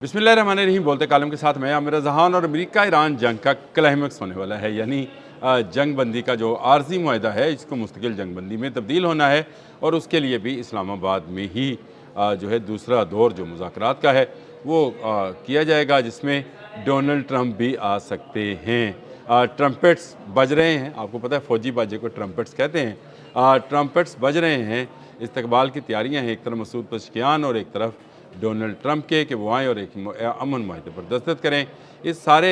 बिस्मिल्लाहिर्रहमानिर्रहीम बोलते कालम के साथ मैं आमिर जहान। और अमेरिका ईरान जंग का क्लाइमेक्स होने वाला है, यानी जंग बंदी का जो आर्जी मुआहदा है इसको मुस्तकिल जंग बंदी में तब्दील होना है। और उसके लिए भी इस्लामाबाद में ही जो है दूसरा दौर जो मुज़ाकरात का है वो किया जाएगा, जिसमें डोनाल्ड ट्रंप भी आ सकते हैं। ट्रम्पेट्स बज रहे हैं, आपको पता है फ़ौजी बाजे को ट्रम्पेट्स कहते हैं। ट्रम्पेट्स बज रहे हैं, इस्तकबाल की तैयारियाँ हैं, एक तरफ मसूद पज़ेश्कियान और एक तरफ डोनाल्ड ट्रंप के कि वो आएँ और एक अमन माहदे पर दस्तखत करें। इस सारे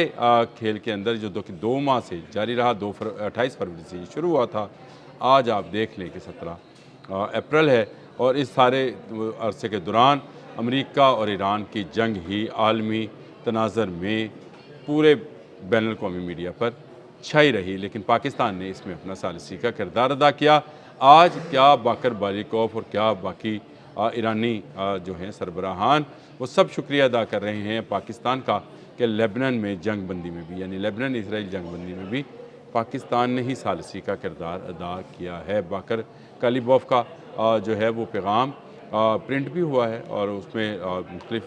खेल के अंदर जो 2 माह से जारी रहा, 28 फरवरी से ये शुरू हुआ था, आज आप देख लें कि 17 अप्रैल है। और इस सारे अरसे के दौरान अमेरिका और ईरान की जंग ही आलमी तनाज़र में पूरे बैनुल-अक़वामी मीडिया पर छाई रही, लेकिन पाकिस्तान ने इसमें अपना सालिसी का किरदार अदा किया। आज क्या बाकर बालिकोफ और क्या बाकी ईरानी जो हैं सरबराहान, वो सब शुक्रिया अदा कर रहे हैं पाकिस्तान का कि लेबनान में जंग बंदी में भी, यानी लेबनान इसराइल जंग बंदी में भी पाकिस्तान ने ही सालिसी का किरदार अदा किया है। बाकर कालिबोफ का जो है वो पैगाम प्रिंट भी हुआ है और उसमें मुख्तलिफ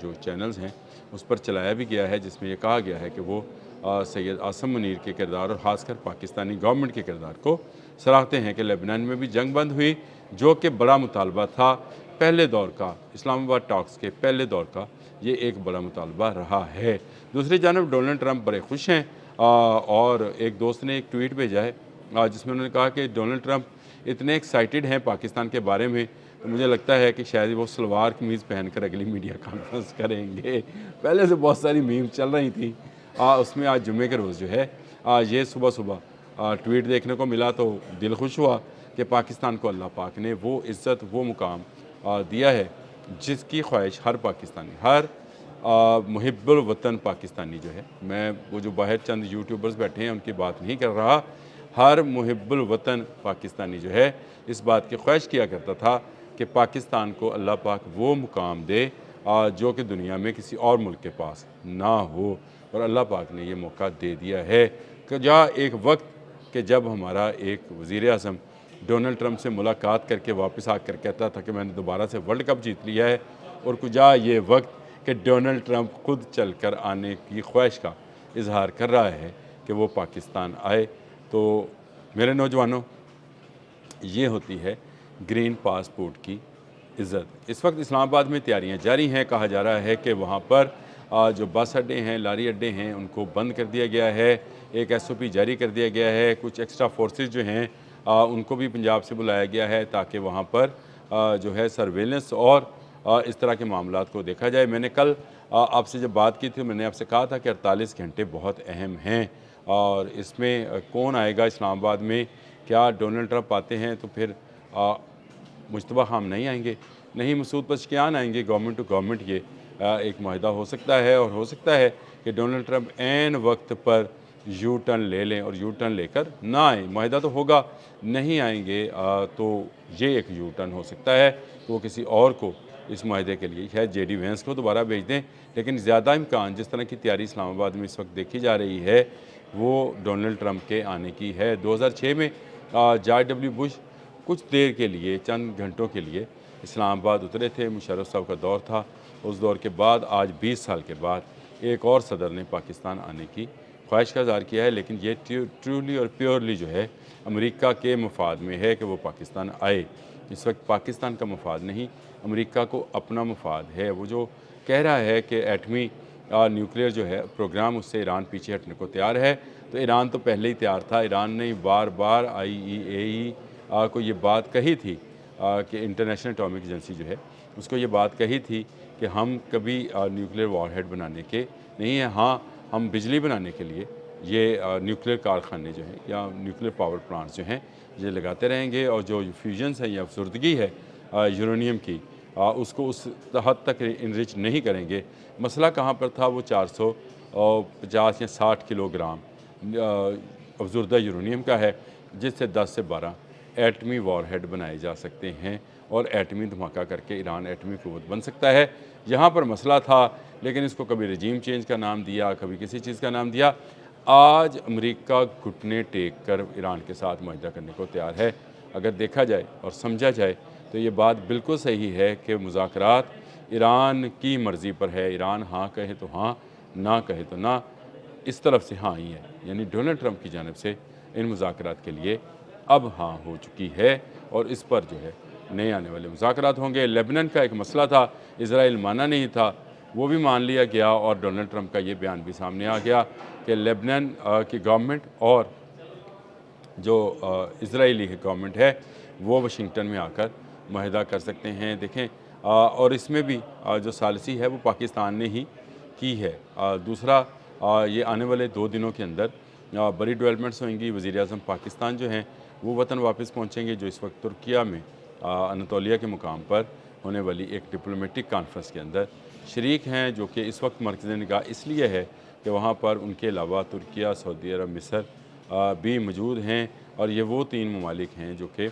जो चैनल्स हैं उस पर चलाया भी गया है, जिसमें ये कहा गया है कि वो सैयद आसम मुनीर के किरदार और ख़ासकर पाकिस्तानी गवर्नमेंट के किरदार को सराहते हैं कि लेबनान में भी जंग बंद हुई, जो कि बड़ा मुतालबा था पहले दौर का, इस्लामाबाद टॉक्स के पहले दौर का ये एक बड़ा मुतालबा रहा है। दूसरी जानब डोनाल्ड ट्रंप बड़े खुश हैं और एक दोस्त ने एक ट्वीट भेजा है जिसमें उन्होंने कहा कि डोनाल्ड ट्रंप इतने एक्साइटेड हैं पाकिस्तान के बारे में, तो मुझे लगता है कि शायद वो सलवार कमीज़ पहनकर अगली मीडिया कॉन्फ्रेंस करेंगे। पहले से बहुत सारी मीम चल रही थी, उसमें आज जुम्मे के रोज़ जो है ये सुबह सुबह ट्वीट देखने को मिला तो दिल खुश हुआ कि पाकिस्तान को अल्लाह पाक ने वो इज़्ज़त, वो मुकाम दिया है जिसकी ख्वाहिश हर पाकिस्तानी, हर मुहिब्बुल वतन पाकिस्तानी जो है, मैं वो जो बाहर चंद यूट्यूबर्स बैठे हैं उनकी बात नहीं कर रहा, हर मुहिब्बुल वतन पाकिस्तानी जो है इस बात की ख्वाहिश किया करता था कि पाकिस्तान को अल्लाह पाक वो मुकाम दे जो कि दुनिया में किसी और मुल्क के पास ना हो। और अल्लाह पाक ने ये मौका दे दिया है कि जहाँ एक वक्त कि जब हमारा एक वज़ीर आज़म डोनाल्ड ट्रंप से मुलाकात करके वापस आकर कहता था कि मैंने दोबारा से वर्ल्ड कप जीत लिया है, और कुजा ये वक्त कि डोनाल्ड ट्रंप खुद चल कर आने की ख्वाहिश का इजहार कर रहा है कि वो पाकिस्तान आए। तो मेरे नौजवानों, ये होती है ग्रीन पासपोर्ट की इज़्ज़त। इस वक्त इस्लामाबाद में तैयारियां जारी हैं, कहा जा रहा है कि वहाँ पर जो बस अड्डे हैं, लारी अड्डे हैं, उनको बंद कर दिया गया है, एक SOP जारी कर दिया गया है, कुछ एक्स्ट्रा फोर्सेस जो हैं उनको भी पंजाब से बुलाया गया है ताकि वहाँ पर जो है सर्वेलेंस और इस तरह के मामलात को देखा जाए। मैंने कल आपसे जब बात की थी, मैंने आपसे कहा था कि 48 घंटे बहुत अहम हैं और इसमें कौन आएगा इस्लामाबाद में, क्या डोनाल्ड ट्रंप आते हैं तो फिर मुश्तबा खान नहीं आएंगे, नहीं मसूद पज़ेश्कियान आएंगे, गवर्नमेंट टू गवर्नमेंट ये एक माहिदा हो सकता है। और हो सकता है कि डोनाल्ड ट्रंप ऐन वक्त पर यू टर्न ले लें और यू टर्न लेकर ना आए। माहिदा तो होगा, नहीं आएंगे तो ये एक यू टर्न हो सकता है कि वो किसी और को इस माहिदे के लिए, शायद JD वेंस को दोबारा भेज दें। लेकिन ज़्यादा इम्कान जिस तरह की तैयारी इस्लामाबाद में इस वक्त देखी जा रही है वो डोनाल्ड ट्रंप के आने की है। 2006 में जॉर्ज W बुश कुछ देर के लिए, चंद घंटों के लिए इस्लामाबाद उतरे थे, मुशर्रफ साहब का दौर था। उस दौर के बाद आज 20 साल के बाद एक और सदर ने पाकिस्तान आने की ख्वाहिश का इज़हार किया है, लेकिन ये ट्रूली और प्योरली जो है अमेरिका के मफाद में है कि वो पाकिस्तान आए। इस वक्त पाकिस्तान का मफाद नहीं, अमेरिका को अपना मफाद है। वो जो कह रहा है कि एटमी न्यूक्लियर जो है प्रोग्राम, उससे ईरान पीछे हटने को तैयार है, तो ईरान तो पहले ही तैयार था। ईरान ने बार बार IAEA को ये बात कही थी कि इंटरनेशनल एटॉमिक एजेंसी जो है उसको ये बात कही थी कि हम कभी न्यूक्लियर वॉरहेड बनाने के नहीं हैं, हाँ हम बिजली बनाने के लिए ये न्यूक्लियर कारखाने जो हैं या न्यूक्लियर पावर प्लांट्स जो हैं ये लगाते रहेंगे, और जो फ्यूजन्स है या अफसरदगी है यूरेनियम की उसको उस हद तक इनरिच नहीं करेंगे। मसला कहाँ पर था, वो 450 या 60 किलोग्राम अफसरदा यूरेनियम का है, जिससे 10 से 12 एटमी वॉरहेड बनाए जा सकते हैं और एटमी धमाका करके ईरान एटमी क़ुव्वत बन सकता है। यहाँ पर मसला था, लेकिन इसको कभी रजीम चेंज का नाम दिया, कभी किसी चीज़ का नाम दिया। आज अमेरिका घुटने टेक कर ईरान के साथ मुआहदा करने को तैयार है। अगर देखा जाए और समझा जाए तो ये बात बिल्कुल सही है कि मुज़ाकरात ईरान की मर्ज़ी पर है, ईरान हाँ कहे तो हाँ, ना कहे तो ना, इस तरफ से हाँ ही है। यानी डोनाल्ड ट्रंप की जानिब से इन मुज़ाकरात के लिए अब हाँ हो चुकी है और इस पर जो है नए आने वाले मुज़ाकरात होंगे। लेबनान का एक मसला था, इज़राइल माना नहीं था, वो भी मान लिया गया और डोनाल्ड ट्रंप का ये बयान भी सामने आ गया कि लेबनान की गवर्नमेंट और जो इज़राइली गवर्नमेंट है वो वाशिंगटन में आकर मुआहदा कर सकते हैं। देखें और इसमें भी जो सालिसी है वो पाकिस्तान ने ही की है। दूसरा ये आने वाले 2 दिनों के अंदर बड़ी डेवलपमेंट्स होंगी। वज़ीर-ए-आज़म पाकिस्तान जो हैं वो वतन वापस पहुँचेंगे, जो इस वक्त तुर्किया में अनातोलिया के मुकाम पर होने वाली एक डिप्लोमेटिक कॉन्फ्रेंस के अंदर शरीक हैं, जो कि इस वक्त मरकज़ निगाह इसलिए है कि वहाँ पर उनके अलावा तुर्किया, सऊदी अरब, मिस्र भी मौजूद हैं और ये वो 3 ममालिक हैं जो कि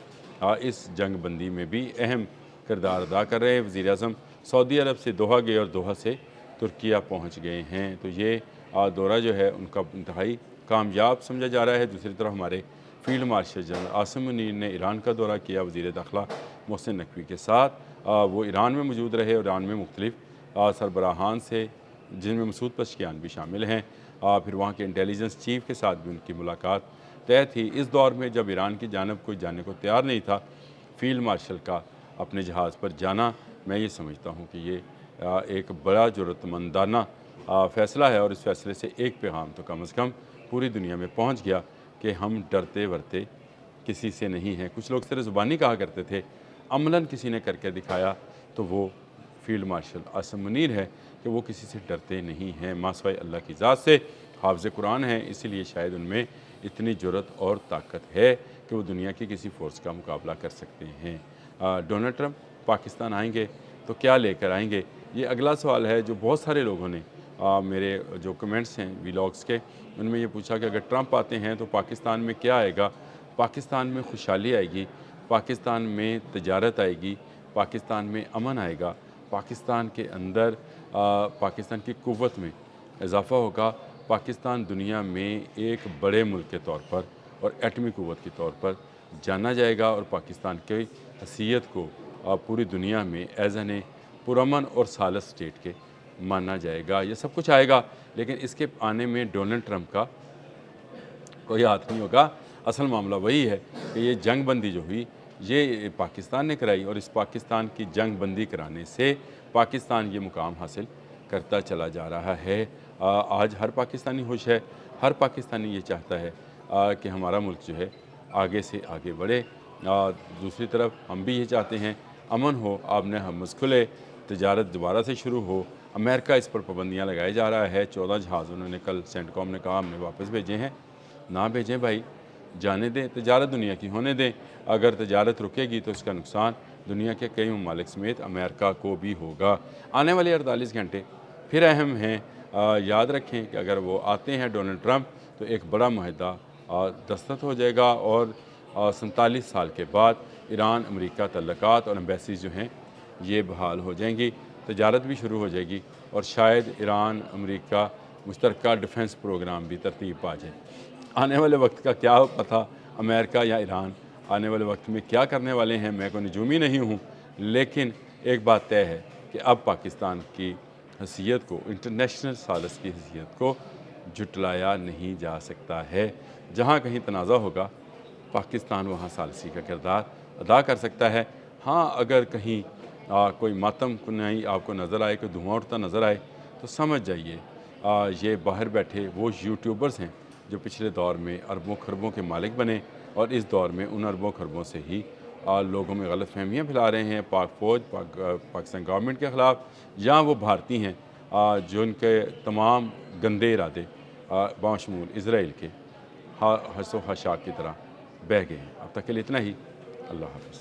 इस जंग बंदी में भी अहम किरदार अदा कर रहे हैं। वज़ीर-ए-आज़म सऊदी अरब से दोहा गए और दोहा से तुर्किया पहुँच गए हैं। तो ये दौरा जो है उनका इंतहाई कामयाब समझा जा रहा है। दूसरी तरफ हमारे field marshal general Asim Munir ने ईरान का दौरा किया वज़ीर दाखिला मोहसिन नकवी के साथ। वो ईरान में मौजूद रहे और ईरान में मुख्तलिफ सरबराहान से, जिनमें मसूद पशकियान भी शामिल हैं, फिर वहाँ के इंटेलिजेंस चीफ के साथ भी उनकी मुलाकात तय थी। इस दौर में जब ईरान की जानब कोई जाने को तैयार नहीं था, फील्ड मार्शल का अपने जहाज़ पर जाना, मैं ये समझता हूँ कि ये एक बड़ा ज़रूरतमंदाना फ़ैसला है और इस फ़ैसले से एक पैगाम तो कम से कम पूरी दुनिया में पहुँच गया कि हम डरते वरते किसी से नहीं हैं। कुछ लोग सिर्फ ज़ुबानी कहा करते थे, अमलन किसी ने करके दिखाया तो वो फील्ड मार्शल आसिम मुनीर है कि वो किसी से डरते नहीं हैं। मासवाए अल्लाह की ज़ात से हाफ़िज़ कुरान हैं, इसीलिए शायद उनमें इतनी जुर्रत और ताकत है कि वो दुनिया की किसी फ़ोर्स का मुकाबला कर सकते हैं। डोनाल्ड ट्रंप पाकिस्तान आएंगे तो क्या लेकर आएंगे, ये अगला सवाल है जो बहुत सारे लोगों ने मेरे जो कमेंट्स हैं व्लॉग्स के, उनमें ये पूछा कि अगर ट्रंप आते हैं तो पाकिस्तान में क्या आएगा। पाकिस्तान में खुशहाली आएगी, पाकिस्तान में तजारत आएगी, पाकिस्तान में अमन आएगा, पाकिस्तान के अंदर पाकिस्तान की क़ुव्वत में इजाफ़ा होगा, पाकिस्तान दुनिया में एक बड़े मुल्क के तौर पर और एटमी क़ुव्वत के तौर पर जाना जाएगा और पाकिस्तान की हैसियत को पूरी दुनिया में एज़ एन ए पुरअमन और सालस स्टेट के माना जाएगा। ये सब कुछ आएगा, लेकिन इसके आने में डोनाल्ड ट्रंप का कोई हाथ नहीं होगा। असल मामला वही है कि ये जंग बंदी जो हुई ये पाकिस्तान ने कराई और इस पाकिस्तान की जंग बंदी कराने से पाकिस्तान ये मुकाम हासिल करता चला जा रहा है। आज हर पाकिस्तानी खुश है, हर पाकिस्तानी ये चाहता है कि हमारा मुल्क जो है आगे से आगे बढ़े। दूसरी तरफ हम भी ये चाहते हैं अमन हो, आपने हम खुले, तजारत दोबारा से शुरू हो। अमेरिका इस पर पाबंदियाँ लगाए जा रहा है। 14 जहाज़ उन्होंने कल सेंटकॉम ने कहा हमने वापस भेजे हैं। ना भेजें भाई, जाने दें, तजारत दुनिया की होने दें। अगर तजारत रुकेगी तो इसका नुकसान दुनिया के कई ममालिक समेत अमेरिका को भी होगा। आने वाले 48 घंटे फिर अहम हैं। याद रखें कि अगर वो आते हैं डोनाल्ड ट्रंप तो एक बड़ा मुआहदा दस्तखत हो जाएगा और 47 साल के बाद ईरान अमेरिका तल्लुकात और एम्बेसीज जो हैं ये बहाल हो जाएंगी, तजारत भी शुरू हो जाएगी और शायद ईरान अमेरिका मुश्तरका डिफेंस प्रोग्राम भी तरतीब पा जाए। आने वाले वक्त का क्या पता अमेरिका या ईरान आने वाले वक्त में क्या करने वाले हैं, मैं कोई नजूमी नहीं हूँ, लेकिन एक बात तय है कि अब पाकिस्तान की हैसियत को, इंटरनेशनल सालस की हैसियत को जुटलाया नहीं जा सकता है। जहाँ कहीं तनाज़ा होगा पाकिस्तान वहाँ सालसी का किरदार अदा कर सकता है। हाँ, अगर कहीं कोई मातम कुनाई आपको नज़र आए, कोई धुआं उठता नज़र आए तो समझ जाइए ये बाहर बैठे वो यूट्यूबर्स हैं जो पिछले दौर में अरबों खरबों के मालिक बने और इस दौर में उन अरबों खरबों से ही लोगों में गलतफहमियाँ फैला रहे हैं पाक फ़ौज, पाकिस्तान गवर्नमेंट के ख़िलाफ़, या वो भारतीय हैं जो उनके तमाम गंदे इरादे बाशमूल इसराइल के हसो हशाक की तरह बह गए हैं। अब तक के लिए इतना ही। अल्लाह हाफ़िज़।